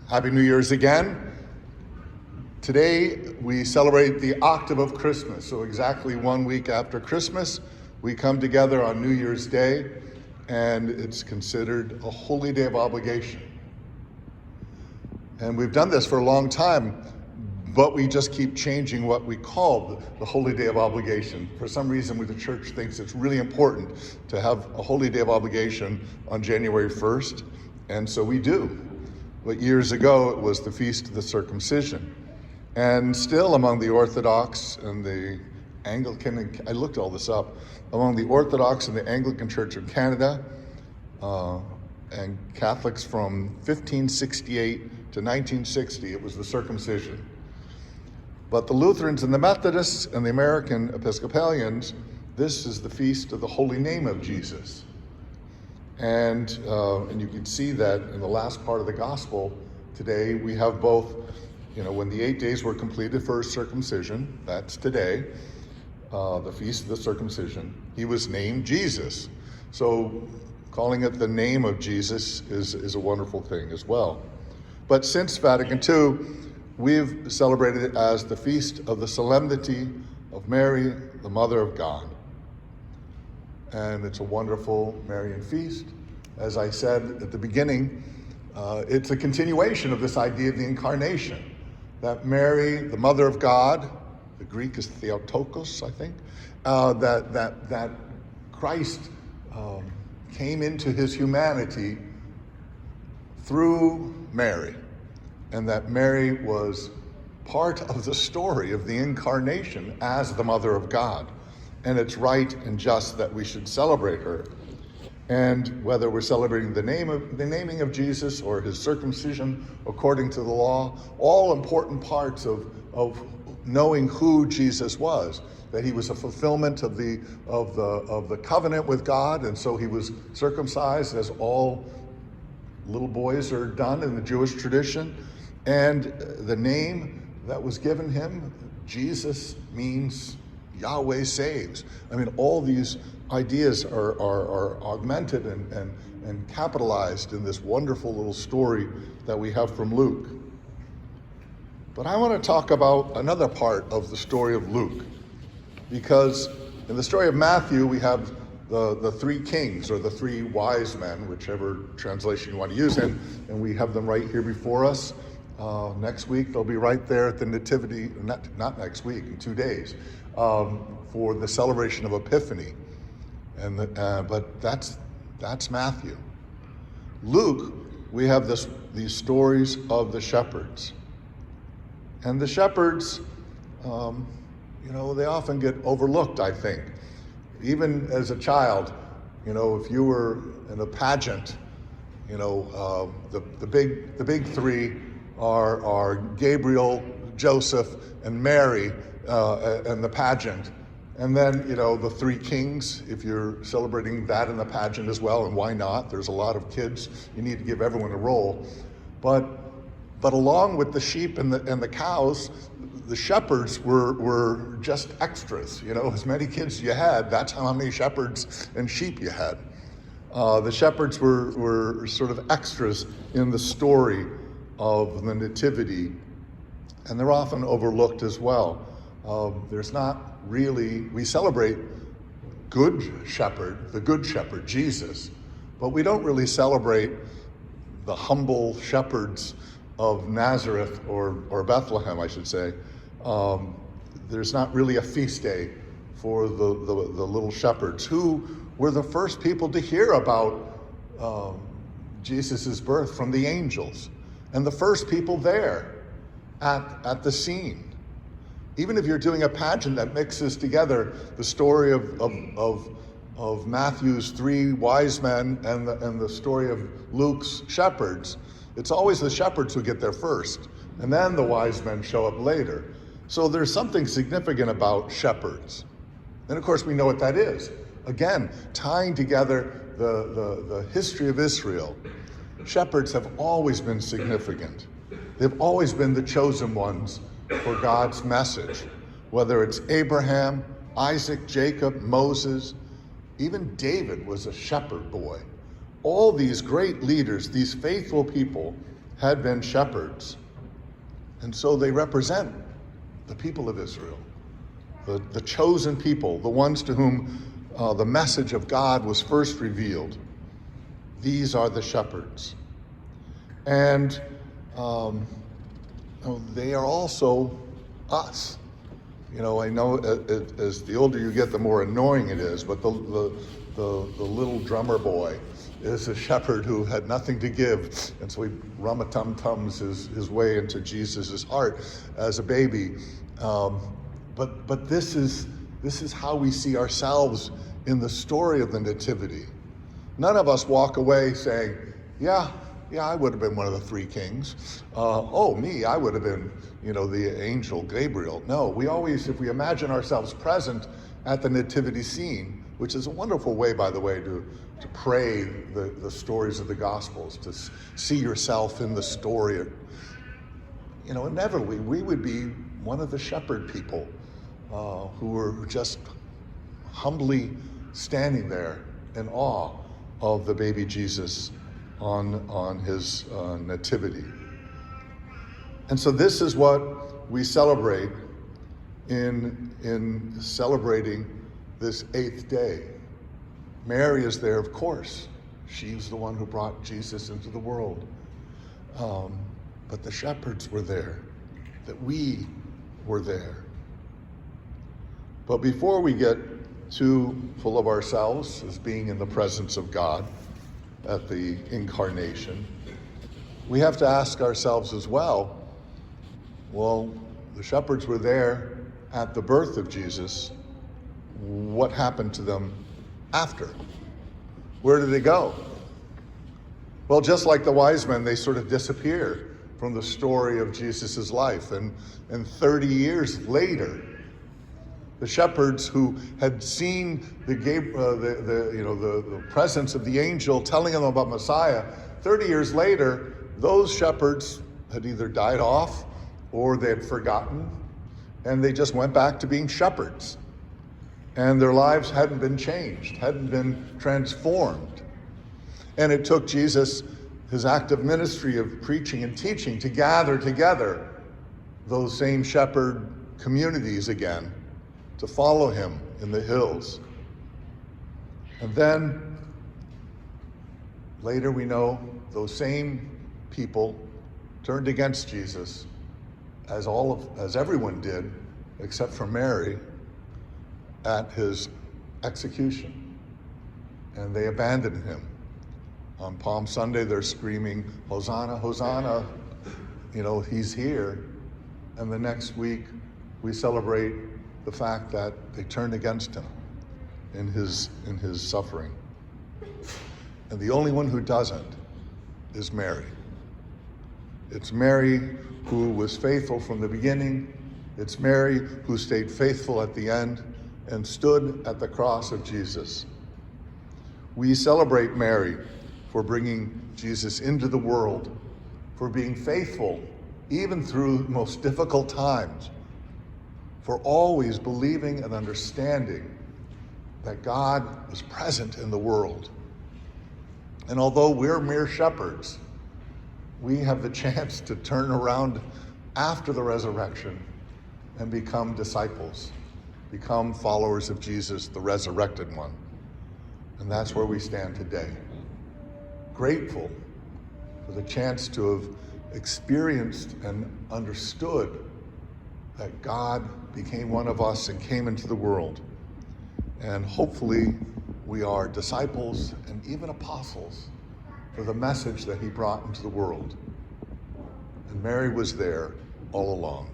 Happy New Year's again. Today we celebrate the octave of Christmas. So exactly 1 week after Christmas, we come together on New Year's Day, and it's considered a holy day of obligation. And we've done this for a long time, but we just keep changing what we call the holy day of obligation. For some reason, the church thinks it's really important to have a holy day of obligation on January 1st, and so we do. But years ago, it was the Feast of the Circumcision. And still among the Orthodox and the Anglican, I looked all this up, among the Orthodox and the Anglican Church of Canada, and Catholics from 1568 to 1960, it was the circumcision. But the Lutherans and the Methodists and the American Episcopalians, this is the Feast of the Holy Name of Jesus. And you can see that in the last part of the gospel today, we have both, when the 8 days were completed for his circumcision, that's today, the Feast of the Circumcision, he was named Jesus. So calling it the name of Jesus is a wonderful thing as well. But since Vatican II, we've celebrated it as the Feast of the Solemnity of Mary, the Mother of God. And it's a wonderful Marian feast. As I said at the beginning, it's a continuation of this idea of the incarnation, that Mary, the Mother of God, the Greek is Theotokos, I think, that Christ came into his humanity through Mary, and that Mary was part of the story of the incarnation as the Mother of God. And it's right and just that we should celebrate her. And whether we're celebrating the naming of Jesus or his circumcision according to the law, all important parts of knowing who Jesus was, that he was a fulfillment of the covenant with God, and so he was circumcised as all little boys are done in the Jewish tradition. And the name that was given him, Jesus, means Yahweh saves. I mean, all these ideas are augmented and capitalized in this wonderful little story that we have from Luke. But I want to talk about another part of the story of Luke, because in the story of Matthew, we have the three kings, or the three wise men, whichever translation you want to use in, and we have them right here before us. Next week, they'll be right there at the Nativity, not next week, in 2 days, for the celebration of Epiphany. But that's Matthew. Luke, we have these stories of the shepherds. And the shepherds, they often get overlooked, I think. Even as a child, if you were in a pageant, the big three are Gabriel, Joseph, and Mary, and the pageant. And then, the three kings, if you're celebrating that in the pageant as well, and why not? There's a lot of kids. You need to give everyone a role. But along with the sheep and the cows, the shepherds were just extras. As many kids you had, that's how many shepherds and sheep you had. The shepherds were sort of extras in the story of the Nativity, and they're often overlooked as well. There's not really, we celebrate the good shepherd, Jesus, but we don't really celebrate the humble shepherds of Nazareth or Bethlehem, I should say. There's not really a feast day for the little shepherds, who were the first people to hear about Jesus' birth from the angels, and the first people there at the scene. Even if you're doing a pageant that mixes together the story of Matthew's three wise men and the story of Luke's shepherds, it's always the shepherds who get there first, and then the wise men show up later. So there's something significant about shepherds. And of course we know what that is. Again, tying together the history of Israel. Shepherds have always been significant. They've always been the chosen ones for God's message, whether it's Abraham, Isaac, Jacob, Moses, even David was a shepherd boy. All these great leaders, these faithful people, had been shepherds. And so they represent the people of Israel, the chosen people, the ones to whom the message of God was first revealed. These are the shepherds. And they are also us. You know, I know as the older you get, the more annoying it is, but the little drummer boy is a shepherd who had nothing to give, and so he rum-a-tum-tums his way into Jesus' heart as a baby. But this is how we see ourselves in the story of the Nativity. None of us walk away saying, yeah, I would have been one of the three kings. I would have been, the angel Gabriel. No, we always, if we imagine ourselves present at the nativity scene, which is a wonderful way, by the way, to pray the stories of the Gospels, to see yourself in the story. Inevitably, we would be one of the shepherd people who were just humbly standing there in awe of the baby Jesus on his nativity. And so this is what we celebrate in celebrating this 8th day. Mary is there, of course. She's the one who brought Jesus into the world. But the shepherds were there, that we were there. But before we get too full of ourselves as being in the presence of God at the incarnation, we have to ask ourselves as well, the shepherds were there at the birth of Jesus. What happened to them after? Where did they go? Well, just like the wise men, they sort of disappear from the story of Jesus' life. And 30 years later, the shepherds who had seen the presence of the angel telling them about Messiah, 30 years later, those shepherds had either died off or they had forgotten, and they just went back to being shepherds. And their lives hadn't been changed, hadn't been transformed. And it took Jesus, his active ministry of preaching and teaching, to gather together those same shepherd communities again, to follow him in the hills. And then later we know those same people turned against Jesus, as everyone did, except for Mary, at his execution. And they abandoned him. On Palm Sunday, they're screaming, "Hosanna, Hosanna," he's here. And the next week, we celebrate the fact that they turned against him in his suffering. And the only one who doesn't is Mary. It's Mary who was faithful from the beginning. It's Mary who stayed faithful at the end and stood at the cross of Jesus. We celebrate Mary for bringing Jesus into the world, for being faithful even through the most difficult times, for always believing and understanding that God was present in the world. And although we're mere shepherds, we have the chance to turn around after the resurrection and become disciples, become followers of Jesus, the resurrected one. And that's where we stand today. Grateful for the chance to have experienced and understood that God became one of us and came into the world. And hopefully we are disciples and even apostles for the message that he brought into the world. And Mary was there all along.